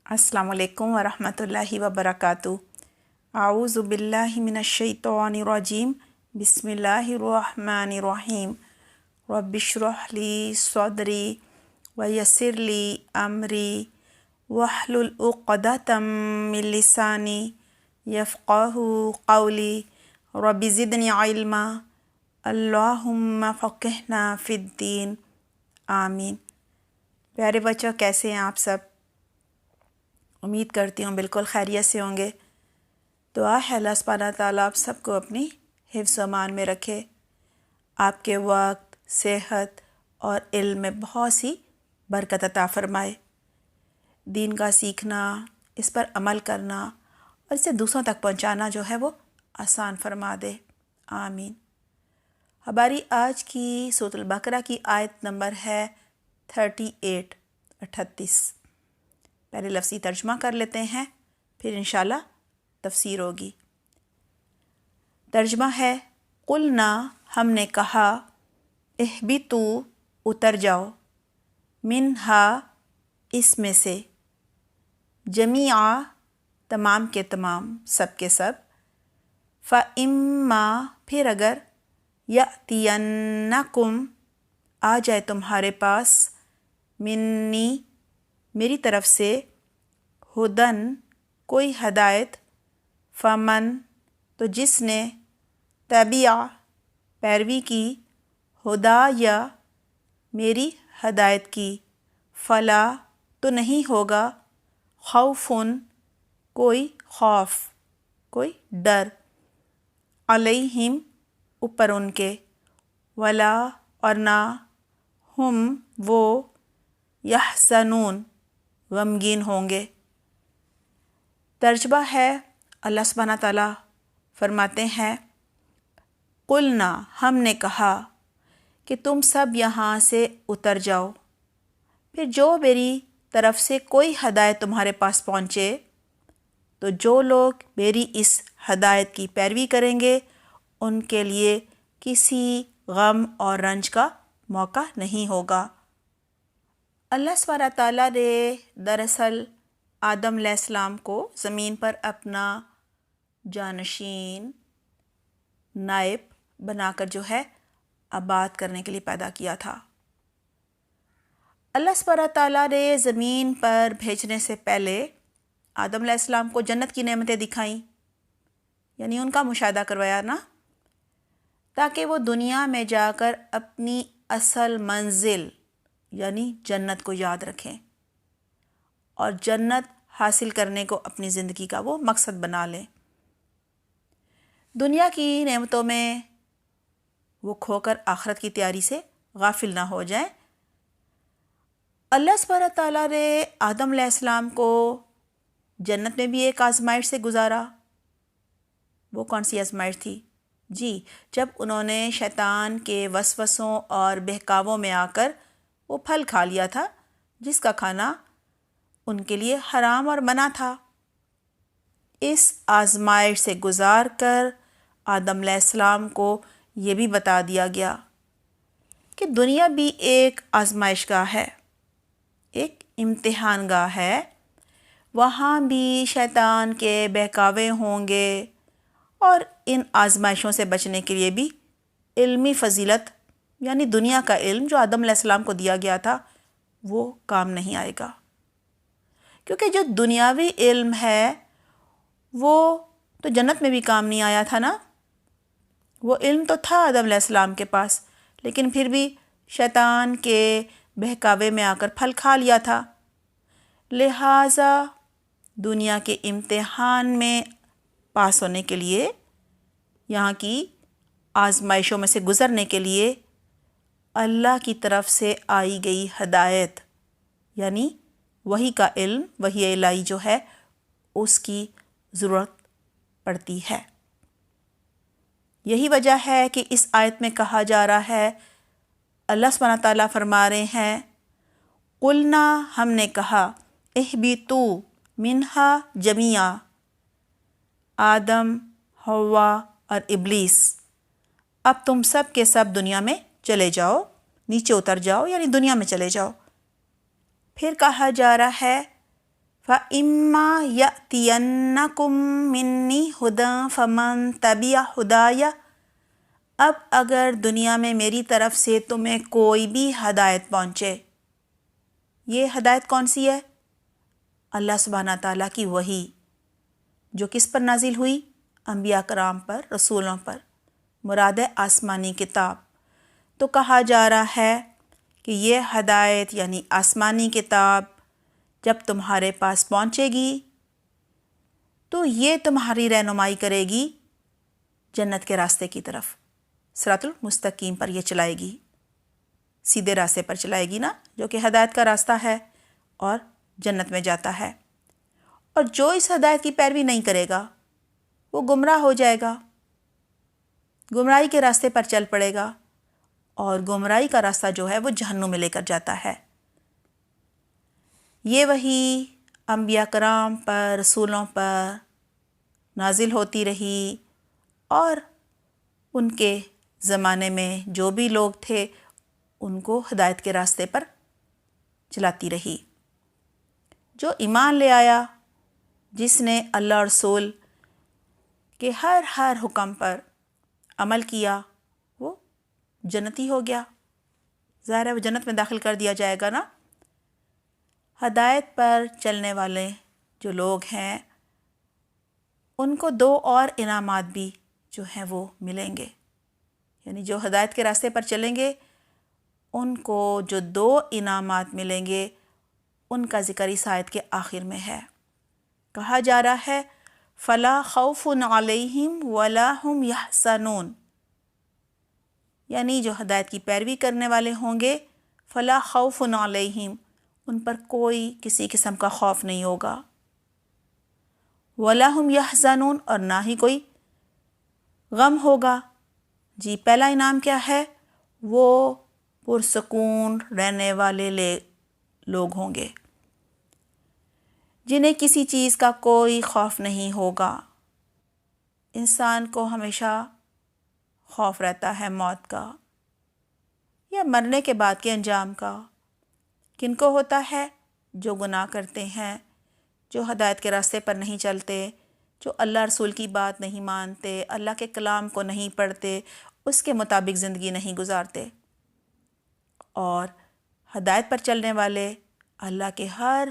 السلام علیکم ورحمۃ اللہ وبرکاتہ۔ اعوذ باللہ من الشیطان الرجیم، بسم اللہ الرحمن الرحیم۔ رب اشرح لی صدری ویسر لی امری واحلل عقدۃ من لسانی یفقہوا قولی رب زدنی علما اللہم فقہنا فی الدین آمین۔ پیارے بچوں، کیسے ہیں آپ سب؟ امید کرتی ہوں بالکل خیریت سے ہوں گے۔ دعا ہے اللہ سبحانہ تعالیٰ آپ سب کو اپنی حفظ و امان میں رکھے، آپ کے وقت، صحت اور علم میں بہت سی برکت عطا فرمائے، دین کا سیکھنا، اس پر عمل کرنا اور اسے دوسروں تک پہنچانا جو ہے وہ آسان فرما دے، آمین۔ ہماری آج کی سورۃ البقرہ کی آیت نمبر ہے 38۔ پہلے لفظی ترجمہ کر لیتے ہیں، پھر انشاءاللہ تفسیر ہوگی۔ ترجمہ ہے، قلنا ہم نے کہا، اہبطوا اتر جاؤ، منہا اس میں سے، جمیعا تمام کے تمام، سب کے سب، فَإِمَّا پھر اگر، یَأْتِیَنَّکُمْ آ جائے تمہارے پاس، منی میری طرف سے، ہدن کوئی ہدایت، فمن تو جس نے، تبع پیروی کی، ہدایا میری ہدایت کی، فلا تو نہیں ہوگا، خوفن کوئی خوف، کوئی ڈر، علیہم اوپر ان کے، ولا اور نہ، ہم وہ، یحزنون غمگین ہوں گے۔ ترجمہ ہے، اللہ سبحانہ تعالیٰ فرماتے ہیں، قلنا ہم نے کہا کہ تم سب یہاں سے اتر جاؤ، پھر جو میری طرف سے کوئی ہدایت تمہارے پاس پہنچے تو جو لوگ میری اس ہدایت کی پیروی کریں گے ان کے لیے کسی غم اور رنج کا موقع نہیں ہوگا۔ اللہ سبحانہ تعالیٰ نے دراصل آدم علیہ السلام کو زمین پر اپنا جانشین، نائب بنا کر جو ہے آباد کرنے کے لیے پیدا کیا تھا۔ اللہ سبحانہ تعالیٰ نے زمین پر بھیجنے سے پہلے آدم علیہ السلام کو جنت کی نعمتیں دکھائیں، یعنی ان کا مشاہدہ کروایا نا، تاکہ وہ دنیا میں جا کر اپنی اصل منزل یعنی جنت کو یاد رکھیں اور جنت حاصل کرنے کو اپنی زندگی کا وہ مقصد بنا لیں، دنیا کی نعمتوں میں وہ کھو کر آخرت کی تیاری سے غافل نہ ہو جائیں۔ اللہ سبحانہ تعالیٰ نے آدم علیہ السلام کو جنت میں بھی ایک آزمائش سے گزارا۔ وہ کون سی آزمائش تھی؟ جی، جب انہوں نے شیطان کے وسوسوں اور بہکاووں میں آ کر وہ پھل کھا لیا تھا جس کا کھانا ان کے لیے حرام اور منع تھا۔ اس آزمائش سے گزار کر آدم علیہ السلام کو یہ بھی بتا دیا گیا کہ دنیا بھی ایک آزمائش گاہ ہے، ایک امتحان گاہ ہے، وہاں بھی شیطان کے بہکاوے ہوں گے اور ان آزمائشوں سے بچنے کے لیے بھی علمی فضیلت یعنی دنیا کا علم جو آدم علیہ السلام کو دیا گیا تھا وہ کام نہیں آئے گا، کیونکہ جو دنیاوی علم ہے وہ تو جنت میں بھی کام نہیں آیا تھا نا۔ وہ علم تو تھا آدم علیہ السلام کے پاس، لیکن پھر بھی شیطان کے بہکاوے میں آ کر پھل کھا لیا تھا، لہٰذا دنیا کے امتحان میں پاس ہونے کے لیے، یہاں کی آزمائشوں میں سے گزرنے کے لیے اللہ کی طرف سے آئی گئی ہدایت یعنی وحی کا علم، وحی الہی جو ہے اس کی ضرورت پڑتی ہے۔ یہی وجہ ہے کہ اس آیت میں کہا جا رہا ہے، اللہ سبحانہ تعالیٰ فرما رہے ہیں، قلنا ہم نے کہا، اہبطوا منہا جمیعا، آدم، حوا اور ابلیس، اب تم سب کے سب دنیا میں چلے جاؤ، نیچے اتر جاؤ یعنی دنیا میں چلے جاؤ۔ پھر کہا جا رہا ہے، فَإِمَّا يَأْتِيَنَّكُم مِّنِّي هُدًى فَمَن تَبِعَ ہدایَ، اب اگر دنیا میں میری طرف سے تمہیں کوئی بھی ہدایت پہنچے، یہ ہدایت کون سی ہے؟ اللہ سبحانہ تعالیٰ کی وحی، جو کس پر نازل ہوئی؟ انبیاء کرام پر، رسولوں پر، مراد ہے آسمانی کتاب۔ تو کہا جا رہا ہے کہ یہ ہدایت یعنی آسمانی کتاب جب تمہارے پاس پہنچے گی تو یہ تمہاری رہنمائی کرے گی جنت کے راستے کی طرف، صراط المستقیم پر یہ چلائے گی، سیدھے راستے پر چلائے گی نا، جو کہ ہدایت کا راستہ ہے اور جنت میں جاتا ہے۔ اور جو اس ہدایت کی پیروی نہیں کرے گا وہ گمراہ ہو جائے گا، گمراہی کے راستے پر چل پڑے گا، اور گمراہی کا راستہ جو ہے وہ جہنم میں لے کر جاتا ہے۔ یہ وحی انبیاء کرام پر، رسولوں پر نازل ہوتی رہی، اور ان کے زمانے میں جو بھی لوگ تھے ان کو ہدایت کے راستے پر چلاتی رہی۔ جو ایمان لے آیا، جس نے اللہ اور رسول کے ہر حکم پر عمل کیا، وہ جنتی ہو گیا، ظاہر ہے وہ جنت میں داخل کر دیا جائے گا نا۔ ہدایت پر چلنے والے جو لوگ ہیں ان کو دو اور انعامات بھی جو ہیں وہ ملیں گے، یعنی جو ہدایت کے راستے پر چلیں گے ان کو جو دو انعامات ملیں گے ان کا ذکر اس آیت کے آخر میں ہے۔ کہا جا رہا ہے فَلَا خَوْفٌ عَلَيْهِمْ وَلَا هُمْ يَحْزَنُونَ، یعنی جو ہدایت کی پیروی کرنے والے ہوں گے فَلَا خَوْفٌ عَلَيْهِمْ، ان پر کوئی کسی قسم کا خوف نہیں ہوگا، وَلَا هُمْ يَحْزَنُونَ، اور نہ ہی کوئی غم ہوگا۔ جی پہلا انعام کیا ہے؟ وہ پرسکون رہنے والے لوگ ہوں گے جنہیں کسی چیز کا کوئی خوف نہیں ہوگا۔ انسان کو ہمیشہ خوف رہتا ہے موت کا یا مرنے کے بعد کے انجام کا۔ کن کو ہوتا ہے؟ جو گناہ کرتے ہیں، جو ہدایت کے راستے پر نہیں چلتے، جو اللہ رسول کی بات نہیں مانتے، اللہ کے کلام کو نہیں پڑھتے، اس کے مطابق زندگی نہیں گزارتے۔ اور ہدایت پر چلنے والے، اللہ کے ہر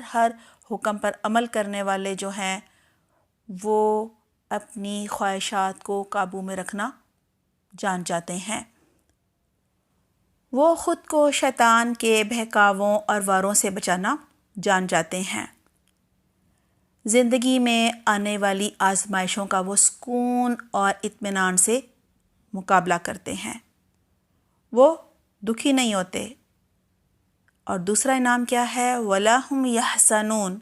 حکم پر عمل کرنے والے جو ہیں وہ اپنی خواہشات کو قابو میں رکھنا جان جاتے ہیں، وہ خود کو شیطان کے بہکاووں اور واروں سے بچانا جان جاتے ہیں۔ زندگی میں آنے والی آزمائشوں کا وہ سکون اور اطمینان سے مقابلہ کرتے ہیں، وہ دکھی نہیں ہوتے۔ اور دوسرا انعام کیا ہے؟ وَلَا هُمْ يَحْزَنُونَ،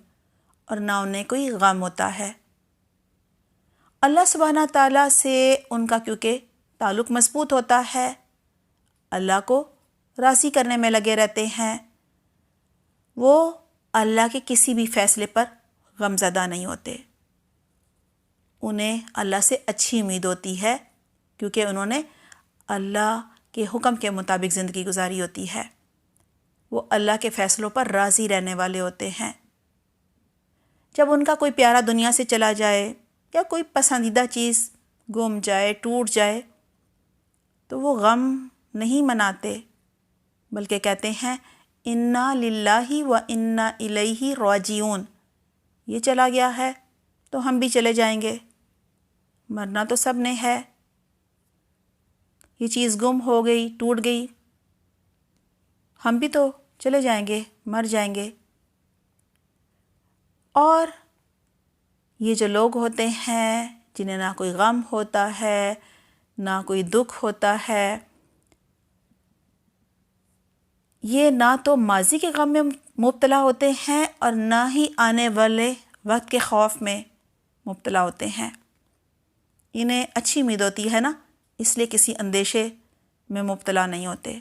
اور نہ انہیں کوئی غم ہوتا ہے۔ اللہ سبحانہ تعالیٰ سے ان کا کیونکہ تعلق مضبوط ہوتا ہے، اللہ کو راضی کرنے میں لگے رہتے ہیں، وہ اللہ کے کسی بھی فیصلے پر غم زدہ نہیں ہوتے، انہیں اللہ سے اچھی امید ہوتی ہے کیونکہ انہوں نے اللہ کے حکم کے مطابق زندگی گزاری ہوتی ہے، وہ اللہ کے فیصلوں پر راضی رہنے والے ہوتے ہیں۔ جب ان کا کوئی پیارا دنیا سے چلا جائے یا کوئی پسندیدہ چیز گم جائے، ٹوٹ جائے، تو وہ غم نہیں مناتے بلکہ کہتے ہیں اِنَّا لِلَّهِ وَإِنَّا إِلَيْهِ راجعون، یہ چلا گیا ہے تو ہم بھی چلے جائیں گے، مرنا تو سب نے ہے، یہ چیز گم ہو گئی، ٹوٹ گئی، ہم بھی تو چلے جائیں گے، مر جائیں گے۔ اور یہ جو لوگ ہوتے ہیں جنہیں نہ کوئی غم ہوتا ہے نہ کوئی دکھ ہوتا ہے، یہ نہ تو ماضی کے غم میں مبتلا ہوتے ہیں اور نہ ہی آنے والے وقت کے خوف میں مبتلا ہوتے ہیں۔ انہیں اچھی امید ہوتی ہے نا، اس لیے کسی اندیشے میں مبتلا نہیں ہوتے۔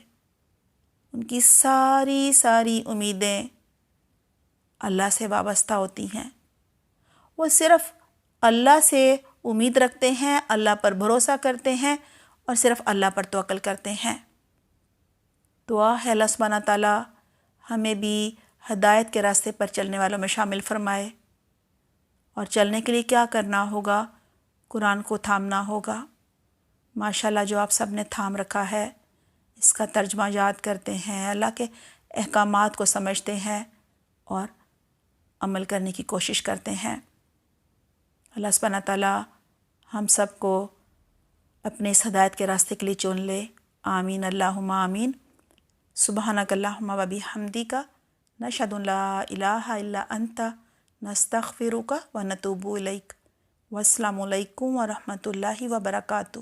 ان کی ساری امیدیں اللہ سے وابستہ ہوتی ہیں، وہ صرف اللہ سے امید رکھتے ہیں، اللہ پر بھروسہ کرتے ہیں اور صرف اللہ پر توکل کرتے ہیں۔ دعا ہے اللہ سبحانہ تعالیٰ ہمیں بھی ہدایت کے راستے پر چلنے والوں میں شامل فرمائے۔ اور چلنے کے لیے کیا کرنا ہوگا؟ قرآن کو تھامنا ہوگا۔ ماشاءاللہ جو آپ سب نے تھام رکھا ہے، اس کا ترجمہ یاد کرتے ہیں، اللہ کے احکامات کو سمجھتے ہیں اور عمل کرنے کی کوشش کرتے ہیں۔ اللہ سبحانہ تعالیٰ ہم سب کو اپنے اس ہدایت کے راستے کے لیے چن لے۔ آمین اللہم آمین۔ سبحانک اللہم و بحمدک نشہد ان لا الہ الا انت نستغفرک و نتوب الیک۔ والسلام علیکم ورحمۃ اللہ وبرکاتہ۔